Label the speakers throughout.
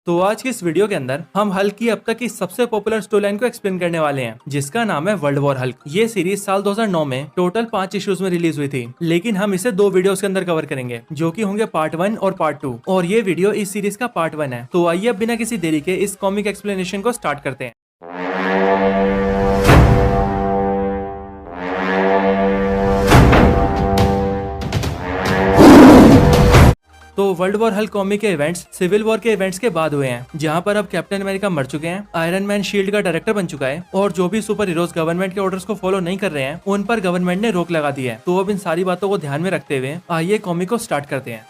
Speaker 1: तो आज की इस वीडियो के अंदर हम हल्क की अब तक की सबसे पॉपुलर स्टोरी लाइन को एक्सप्लेन करने वाले हैं, जिसका नाम है वर्ल्ड वॉर हल्क। ये सीरीज साल 2009 में टोटल 5 इश्यूज में रिलीज हुई थी, लेकिन हम इसे 2 वीडियोस के अंदर कवर करेंगे, जो कि होंगे पार्ट 1 और पार्ट 2। और ये वीडियो इस सीरीज का पार्ट 1 है। तो आइए अब बिना किसी देरी के इस कॉमिक एक्सप्लेनेशन को स्टार्ट करते हैं। तो वर्ल्ड वॉर हल्क कॉमिक के इवेंट्स सिविल वॉर के इवेंट्स के बाद हुए हैं, जहां पर अब कैप्टन अमेरिका मर चुके हैं, आयरन मैन शील्ड का डायरेक्टर बन चुका है, और जो भी सुपर हीरोज गवर्नमेंट के ऑर्डर्स को फॉलो नहीं कर रहे हैं, उन पर गवर्नमेंट ने रोक लगा दी है। तो अब इन सारी बातों को ध्यान में रखते हुए आइए कॉमिक को स्टार्ट करते हैं।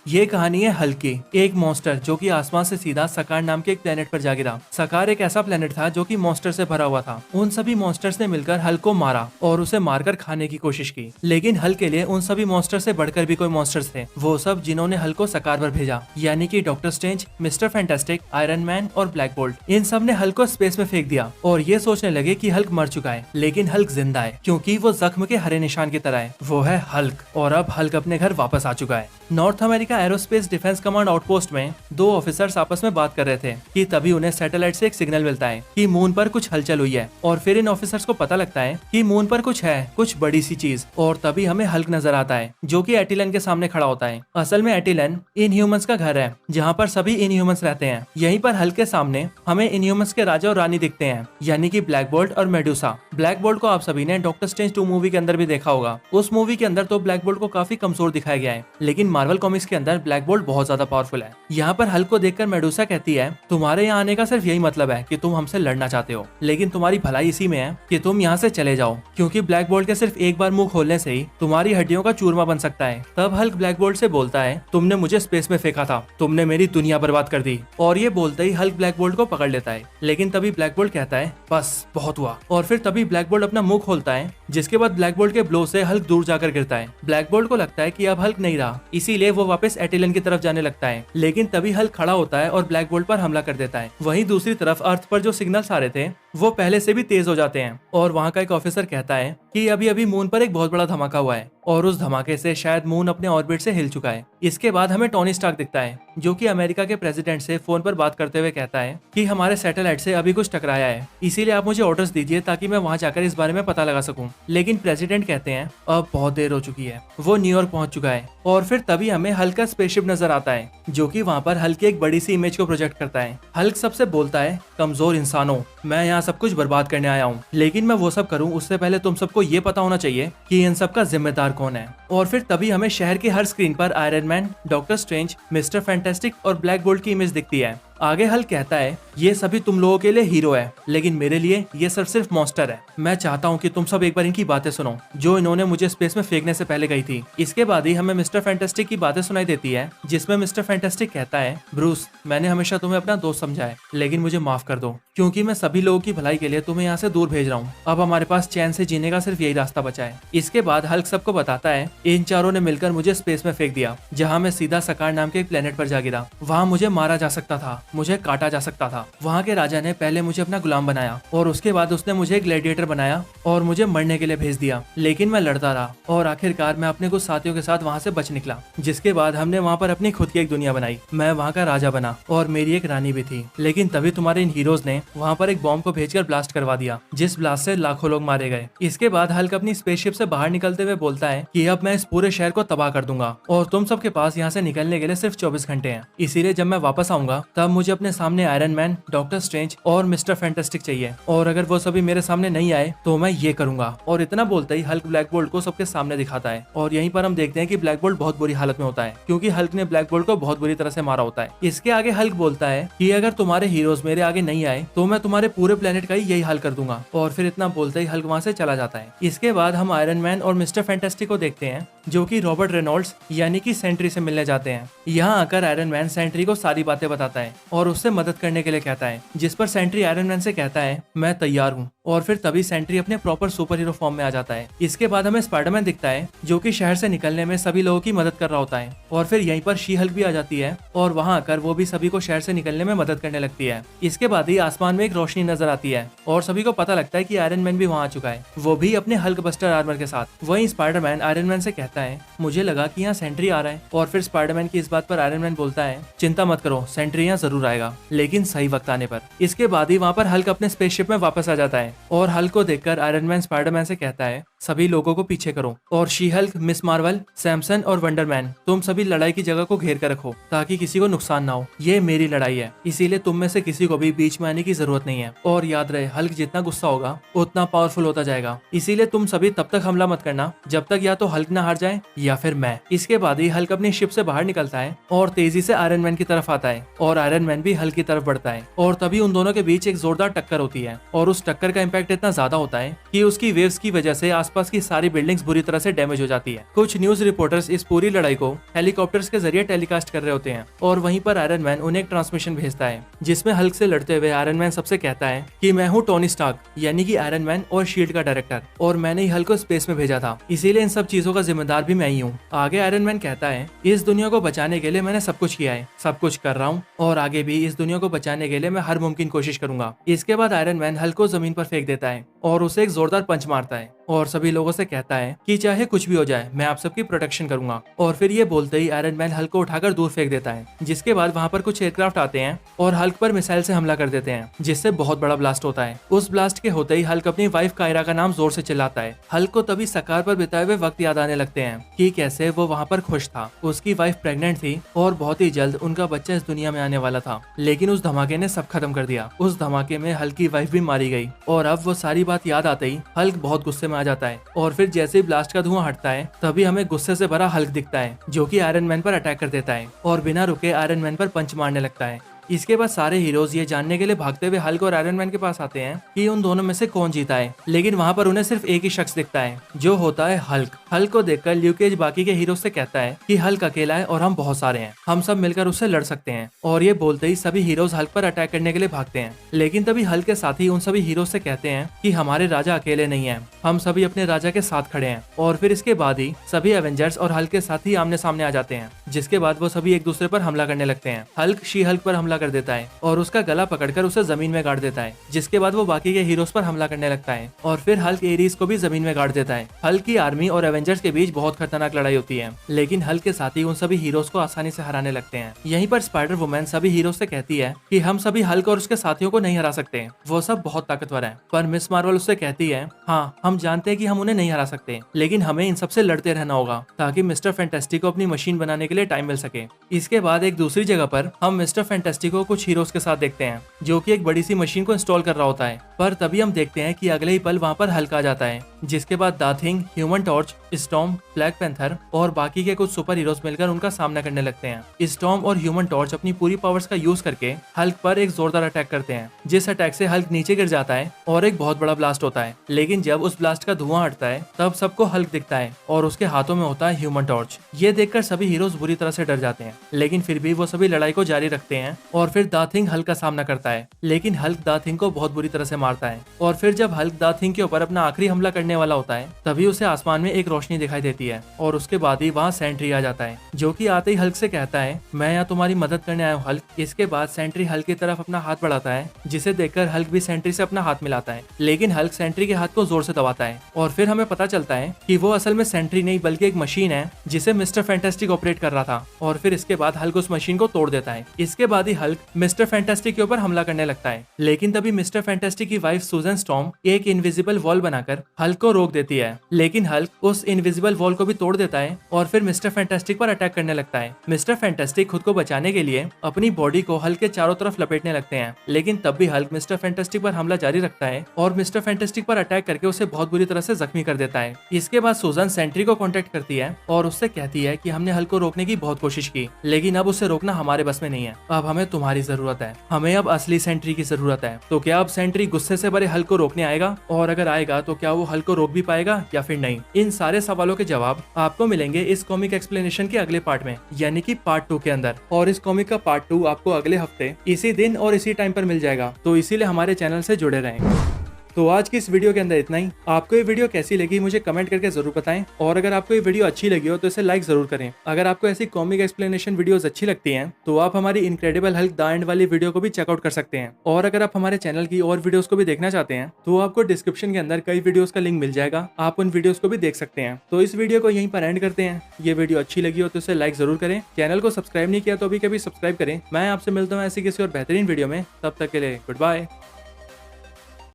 Speaker 1: ये कहानी है हल्क की, एक मॉन्स्टर जो कि आसमान से सीधा सकार नाम के एक प्लेनेट पर जा गिरा। सकार एक ऐसा प्लेनेट था जो कि मॉन्स्टर से भरा हुआ था। उन सभी मॉन्स्टर्स ने मिलकर हल्क को मारा और उसे मारकर खाने की कोशिश की, लेकिन हल्क के लिए उन सभी मॉन्स्टर से बढ़कर भी कोई मॉन्स्टर्स थे, वो सब जिन्होंने हल्क को सकार पर भेजा, यानी कि doctor strange, mister fantastic, iron man और ब्लैक बोल्ट। इन सब ने हल्क को स्पेस में फेंक दिया और ये सोचने लगे कि हल्क मर चुका है, लेकिन हल्क जिंदा है, क्योंकि वो जख्म के हरे निशान की तरह है। वो है हल्क, और अब हल्क अपने घर वापस आ चुका है। North America aerospace defence command outpost में 2 ऑफिसर्स आपस में बात कर रहे थे कि तभी उन्हें सैटेलाइट से एक सिग्नल मिलता है कि मून पर कुछ हलचल हुई है, और फिर इन ऑफिसर्स को पता लगता है कि मून पर कुछ है, कुछ बड़ी सी चीज। और तभी हमें हल्क नजर आता है, जो कि एटिलन के सामने खड़ा होता है। असल में एटिलन इनह्यूमंस का घर है, जहाँ पर सभी इनह्यूमंस रहते हैं। यहीं पर हल्क के सामने हमें इनह्यूमंस के राजा और रानी दिखते हैं, यानी कि ब्लैक बोल्ट और मेडुसा। ब्लैक बोल्ट को आप सभी ने डॉक्टर स्ट्रेंज 2 मूवी के अंदर भी देखा होगा। उस मूवी के अंदर तो ब्लैक बोल्ट को काफी कमजोर दिखाया गया है, लेकिन मार्वल कॉमिक्स के अंदर ब्लैक बोल्ट बहुत ज्यादा पावरफुल है। यहाँ पर हल्क को देखकर मेडुसा कहती है, तुम्हारे यहाँ आने का सिर्फ यही मतलब है कि तुम हमसे लड़ना चाहते हो, लेकिन तुम्हारी भलाई इसी में है कि तुम यहाँ से चले जाओ, क्योंकि ब्लैक बोल्ट के सिर्फ एक बार मुंह खोलने से ही तुम्हारी हड्डियों का चूरमा बन सकता है। तब हल्क ब्लैक बोल्ट से बोलता है, तुमने मुझे स्पेस में फेंका था, तुमने मेरी दुनिया बर्बाद कर दी। और ये बोलते ही हल्क ब्लैक बोल्ट को पकड़ लेता है, लेकिन तभी ब्लैक बोल्ट कहता है, बस बहुत हुआ। और फिर तभी ब्लैक बोल्ट अपना मुंह खोलता है, जिसके बाद ब्लैक बोल्ट के ब्लो से हल्क दूर जाकर गिरता है। ब्लैक बोल्ट को लगता है कि अब हल्क नहीं रहा, इसीलिए वो वापस एटिलन की तरफ जाने लगता है, लेकिन तभी हल्क खड़ा होता है और ब्लैक बोल्ट पर हमला कर देता है। वहीं दूसरी तरफ अर्थ पर जो सिग्नल्स आ रहे थे वो पहले से भी तेज हो जाते हैं, और वहाँ का एक ऑफिसर कहता है कि अभी अभी मून पर एक बहुत बड़ा धमाका हुआ है, और उस धमाके से शायद मून अपने ऑर्बिट से हिल चुका है। इसके बाद हमें टोनी स्टार्क दिखता है, जो कि अमेरिका के प्रेसिडेंट से फोन पर बात करते हुए कहता है कि हमारे सैटेलाइट से अभी कुछ टकराया है, इसीलिए आप मुझे ऑर्डर्स दीजिए ताकि मैं वहां जाकर इस बारे में पता लगा सकूं। लेकिन प्रेसिडेंट कहते हैं अब बहुत देर हो चुकी है, वो न्यूयॉर्क पहुंच चुका है। और फिर तभी हमें हल्क का स्पेसशिप नजर आता है, जो कि वहां पर हल्क की एक बड़ी सी इमेज को प्रोजेक्ट करता है। हल्क सबसे बोलता है, कमजोर इंसानों, मैं यहाँ सब कुछ बर्बाद करने आया हूँ, लेकिन मैं वो सब करूँ उससे पहले तुम सबको ये पता होना चाहिए कि इन सब का जिम्मेदार कौन है। और फिर तभी हमें शहर के हर स्क्रीन पर iron man, doctor strange, mister fantastic और ब्लैक बोल्ट की इमेज दिखती है। आगे हल्क कहता है, ये सभी तुम लोगों के लिए हीरो है, लेकिन मेरे लिए ये सिर्फ मॉन्स्टर है। मैं चाहता हूँ कि तुम सब एक बार इनकी बातें सुनो, जो इन्होंने मुझे स्पेस में फेंकने से पहले कही थी। इसके बाद ही हमें मिस्टर फैंटास्टिक की बातें सुनाई देती है, जिसमें मिस्टर फैंटास्टिक कहता है, ब्रूस, मैंने हमेशा तुम्हें अपना दोस्त समझा है, लेकिन मुझे माफ कर दो, क्योंकि मैं सभी लोगों की भलाई के लिए तुम्हें यहाँ से दूर भेज रहा हूँ। अब हमारे पास चैन से जीने का सिर्फ यही रास्ता बचा है। इसके बाद हल्क सबको बताता है, इन चारों ने मिलकर मुझे स्पेस में फेंक दिया, जहाँ मैं सीधा सकार नाम के एक प्लेनेट पर जा गिरा। वहाँ मुझे मारा जा सकता था, मुझे काटा जा सकता था। वहाँ के राजा ने पहले मुझे अपना गुलाम बनाया, और उसके बाद उसने मुझे ग्लैडिएटर बनाया और मुझे मरने के लिए भेज दिया, लेकिन मैं लड़ता रहा, और आखिरकार मैं अपने कुछ साथियों के साथ वहाँ से बच निकला। जिसके बाद हमने वहाँ पर अपनी खुद की एक दुनिया बनाई। मैं वहाँ का राजा बना, और मेरी एक रानी भी थी, लेकिन तभी तुम्हारे इन हीरोज ने वहाँ पर एक बॉम्ब को भेजकर ब्लास्ट करवा दिया, जिस ब्लास्ट से लाखों लोग मारे गए। इसके बाद हल्क अपनी स्पेसशिप से बाहर निकलते हुए बोलता है कि अब मैं इस पूरे शहर को तबाह कर दूंगा, और तुम सबके पास यहाँ से निकलने के लिए सिर्फ 24 घंटे हैं। इसीलिए जब मैं वापस आऊंगा तब मुझे अपने सामने आयरन मैन, डॉक्टर स्ट्रेंज और मिस्टर फैंटास्टिक चाहिए, और अगर वो सभी मेरे सामने नहीं आए तो मैं ये करूंगा। और इतना बोलते ही हल्क ब्लैक बोल्ट को सबके सामने दिखाता है, और यहीं पर हम देखते हैं कि ब्लैक बोल्ट बहुत बुरी हालत में होता है, क्योंकि हल्क ने ब्लैक बोल्ट को बहुत बुरी तरह से मारा होता है। इसके आगे हल्क बोलता है कि अगर तुम्हारे हीरोज मेरे आगे नहीं आए तो मैं तुम्हारे पूरे प्लेनेट का ही यही हाल कर दूंगा। और फिर इतना बोलते ही हल्क वहाँ से चला जाता है। इसके बाद हम आयरन मैन और मिस्टर फैंटास्टिक को देखते हैं, जो कि रॉबर्ट रेनॉल्ड्स यानी कि सेंट्री से मिलने जाते हैं। यहाँ आकर आयरन मैन सेंट्री को सारी बातें बताता है और उससे मदद करने के लिए कहता है, जिस पर सेंट्री आयरन मैन से कहता है, मैं तैयार हूँ। और फिर तभी सेंट्री अपने प्रॉपर सुपर हीरो फॉर्म में आ जाता है। इसके बाद हमें स्पाइडरमैन दिखता है, जो कि शहर से निकलने में सभी लोगों की मदद कर रहा होता है। और फिर यहीं पर शी हल्क भी आ जाती है, और वहाँ आकर वो भी सभी को शहर से निकलने में मदद करने लगती है। इसके बाद ही आसमान में एक रोशनी नजर आती है, और सभी को पता लगता है कि आयरन मैन भी वहाँ आ चुका है, वो भी अपने हल्क बस्टर आर्मर के साथ। वहीं स्पाइडरमैन आयरन मैन से कहता कहता है मुझे लगा कि यहाँ सेंट्री आ रहा है। और फिर स्पाइडरमैन की इस बात पर आयरन मैन बोलता है चिंता मत करो, सेंट्री यहाँ जरूर आएगा, लेकिन सही वक्त आने पर। इसके बाद ही वहाँ पर हल्क अपने स्पेसशिप में वापस आ जाता है और हल्क को देखकर आयरन मैन स्पाइडरमैन से कहता है सभी लोगों को पीछे करो और she Hulk, miss Marvel, Samson और वंडरमैन तुम सभी लड़ाई की जगह को घेर कर रखो ताकि किसी को नुकसान ना हो। ये मेरी लड़ाई है, इसीलिए तुम में से किसी को भी बीच में आने की जरूरत नहीं है। और याद रहे हल्क जितना गुस्सा होगा उतना पावरफुल होता जाएगा, इसीलिए तुम सभी तब तक हमला मत करना जब तक या तो हल्क ना हार जाए या फिर मैं। इसके बाद ही हल्क अपनी शिप से बाहर निकलता है और तेजी से आयरन मैन की तरफ आता है और आयरन मैन भी हल्क की तरफ बढ़ता है और तभी उन दोनों के बीच एक जोरदार टक्कर होती है और उस टक्कर का इम्पैक्ट इतना ज्यादा होता है कि उसकी वेव्स की वजह से आसपास की सारी बिल्डिंग्स बुरी तरह से डैमेज हो जाती है। कुछ न्यूज रिपोर्टर्स इस पूरी लड़ाई को हेलीकॉप्टर्स के जरिए टेलीकास्ट कर रहे होते हैं और वहीं पर आयरन मैन उन्हें एक ट्रांसमिशन भेजता है जिसमें हल्क से लड़ते हुए आयरन मैन सबसे कहता है कि मैं हूँ टोनी स्टार्क यानी कि आयरन मैन और शील्ड का डायरेक्टर और मैंने ही हल्क को स्पेस में भेजा था, इसीलिए इन सब चीजों का जिम्मेदार भी मैं ही हूँ। आगे आयरन मैन कहता है इस दुनिया को बचाने के लिए मैंने सब कुछ किया है, सब कुछ कर रहा हूँ और आगे भी इस दुनिया को बचाने के लिए मैं हर मुमकिन कोशिश करूंगा। इसके बाद आयरन मैन हल्क को जमीन पर फेंक देता है और उसे एक जोरदार पंच मारता है और सभी लोगों से कहता है कि चाहे कुछ भी हो जाए मैं आप सबकी प्रोटेक्शन करूंगा। और फिर ये बोलते ही आयरन मैन हल्क को उठाकर दूर फेंक देता है, जिसके बाद वहाँ पर कुछ एयरक्राफ्ट आते हैं और हल्क पर मिसाइल से हमला कर देते हैं जिससे बहुत बड़ा ब्लास्ट होता है। उस ब्लास्ट के होते ही हल्क अपनी वाइफ कायरा का नाम जोर से चिल्लाता है। हल्क को तभी सकार पर बिताए हुए वक्त याद आने लगते हैं कि कैसे वो वहाँ पर खुश था, उसकी वाइफ प्रेग्नेंट थी और बहुत ही जल्द उनका बच्चा इस दुनिया में आने वाला था, लेकिन उस धमाके ने सब खत्म कर दिया। उस धमाके में हल्क की वाइफ भी मारी गई और अब वो सारी बात याद आते ही हल्क बहुत गुस्से में आ जाता है। और फिर जैसे ही ब्लास्ट का धुआं हटता है तभी हमें गुस्से से भरा हल्क दिखता है जो कि आयरन मैन पर अटैक कर देता है और बिना रुके आयरन मैन पर पंच मारने लगता है। इसके बाद सारे हीरोज ये जानने के लिए भागते हुए हल्क और आयरन मैन के पास आते हैं कि उन दोनों में से कौन जीता है, लेकिन वहाँ पर उन्हें सिर्फ एक ही शख्स दिखता है जो होता है हल्क। हल्क को देखकर ल्यूक केज बाकी के हीरोज से कहता है कि हल्क अकेला है और हम बहुत सारे हैं, हम सब मिलकर उससे लड़ सकते हैं। और ये बोलते ही सभी हीरोज हल्क पर अटैक करने के लिए भागते हैं, लेकिन तभी हल्क के साथी उन सभी हीरोज से कहते हैं कि हमारे राजा अकेले नहीं है, हम सभी अपने राजा के साथ खड़े हैं। और फिर इसके बाद ही सभी एवेंजर्स और हल्क के साथ ही आमने सामने आ जाते हैं, जिसके बाद वो सभी एक दूसरे पर हमला करने लगते हैं। हल्क शी हल्क पर हमला कर देता है और उसका गला पकड़कर उसे जमीन में गाड़ देता है, जिसके बाद वो बाकी के हीरोज पर हमला करने लगता है और फिर हल्क एरीज को भी जमीन में गाड़ देता है। हल्क की आर्मी और एवेंजर्स के बीच बहुत खतरनाक लड़ाई होती है, लेकिन हल्क के साथी उन सभी हीरोज को आसानी से हराने लगते हैं। यहीं पर स्पाइडर वुमन सभी हीरोज से कहती है कि हम सभी हल्क और उसके साथियों को नहीं हरा सकते, वो सब बहुत ताकतवर है। पर मिस मार्वल उससे कहती है हाँ हम जानते हैं कि हम उन्हें नहीं हरा सकते, लेकिन हमें इन सबसे लड़ते रहना होगा ताकि मिस्टर फैंटास्टिक को अपनी मशीन बनाने के लिए टाइम मिल सके। इसके बाद एक दूसरी जगह पर हम मिस्टर फैंटास्टिक को कुछ हीरोज के साथ देखते हैं जो कि एक बड़ी सी मशीन को इंस्टॉल कर रहा होता है, पर तभी हम देखते हैं कि अगले ही पल वहाँ पर हल्क आ जाता है, जिसके बाद the thing, human torch, storm, black panther और बाकी के कुछ सुपर हीरोज मिलकर उनका सामना करने लगते हैं। स्टॉर्म और ह्यूमन टॉर्च अपनी पूरी पावर्स का यूज करके हल्क पर एक जोरदार अटैक करते हैं, जिस अटैक से हल्क नीचे गिर जाता है और एक बहुत बड़ा ब्लास्ट होता है। लेकिन जब उस ब्लास्ट का धुआं हटता है तब सबको हल्क दिखता है और उसके हाथों में होता है ह्यूमन टॉर्च। ये देखकर सभी हीरोज बुरी तरह से डर जाते हैं, लेकिन फिर भी वो सभी लड़ाई को जारी रखते हैं और फिर द थिंग हल्क का सामना करता है, लेकिन हल्क द थिंग को बहुत बुरी तरह से मारता है। और फिर जब हल्क द थिंग के ऊपर अपना आखिरी हमला करने वाला होता है तभी उसे आसमान में एक रोशनी दिखाई देती है और उसके बाद ही वहाँ सेंट्री आ जाता है, जो कि आते ही हल्क से कहता है मैं यहाँ तुम्हारी मदद करने आया हूँ हल्क। इसके बाद सेंट्री हल्क की तरफ अपना हाथ बढ़ाता है, जिसे देखकर हल्क भी सेंट्री से अपना हाथ मिलाता है, लेकिन हल्क सेंट्री के हाथ को जोर से दबाता है और फिर हमें पता चलता है कि वो असल में सेंट्री नहीं बल्कि एक मशीन है जिसे मिस्टर फैंटास्टिक ऑपरेट कर रहा था। और फिर इसके बाद हल्क उस मशीन को तोड़ देता है। इसके बाद ही हल्क मिस्टर फैंटास्टिक के ऊपर हमला करने लगता है, लेकिन तभी मिस्टर फैंटास्टिक की वाइफ सूजन स्टॉर्म एक इनविजिबल वॉल बनाकर हल्क को रोक देती है, लेकिन हल्क उस इनविजिबल वॉल को भी तोड़ देता है और फिर मिस्टर फैंटास्टिक पर अटैक करने लगता है। मिस्टर फैंटास्टिक खुद को बचाने के लिए अपनी बॉडी को हल्क के चारों तरफ लपेटने लगते हैं, लेकिन तब भी हल्क मिस्टर फैंटास्टिक पर हमला जारी रखता है और मिस्टर फैंटास्टिक पर अटैक करके उसे बहुत बुरी तरह से जख्मी कर देता है। इसके बाद सूजन सेंट्री को कांटेक्ट करती है और उससे कहती है कि हमने हल्क को रोकने की बहुत कोशिश की, लेकिन अब उसे रोकना हमारे बस में नहीं है, अब हमें तुम्हारी जरूरत है, हमें अब असली सेंट्री की जरूरत है। तो क्या अब सेंट्री गुस्से से भरे हल्क को रोकने आएगा, और अगर आएगा तो क्या वो हल्क को रोक भी पाएगा या फिर नहीं? इन सारे सवालों के जवाब आपको मिलेंगे इस कॉमिक एक्सप्लेनेशन के अगले पार्ट में, यानी कि पार्ट 2 के अंदर। और इस कॉमिक का पार्ट 2 आपको अगले हफ्ते इसी दिन और इसी टाइम पर मिल जाएगा, तो इसीलिए हमारे चैनल से जुड़े रहें। तो आज की इस वीडियो के अंदर इतना ही। आपको ये वीडियो कैसी लगी मुझे कमेंट करके जरूर बताएं, और अगर आपको ये वीडियो अच्छी लगी हो तो इसे लाइक जरूर करें। अगर आपको ऐसी कॉमिक एक्सप्लेनेशन वीडियोस अच्छी लगती हैं तो आप हमारी इनक्रेडिबल हल्क द एंड वाली वीडियो को भी चेकआउट कर सकते हैं। और अगर आप हमारे चैनल की और वीडियोस को भी देखना चाहते हैं तो आपको डिस्क्रिप्शन के अंदर कई वीडियोस का लिंक मिल जाएगा, आप उन वीडियोस को भी देख सकते हैं। तो इस वीडियो को यहीं पर एंड करते हैं। ये वीडियो अच्छी लगी हो तो इसे लाइक जरूर करें, चैनल को सब्सक्राइब नहीं किया तो अभी कभी सब्सक्राइब करें। मैं आपसे मिलता हूँ ऐसी किसी और बेहतरीन वीडियो में, तब तक के लिए गुड बाय।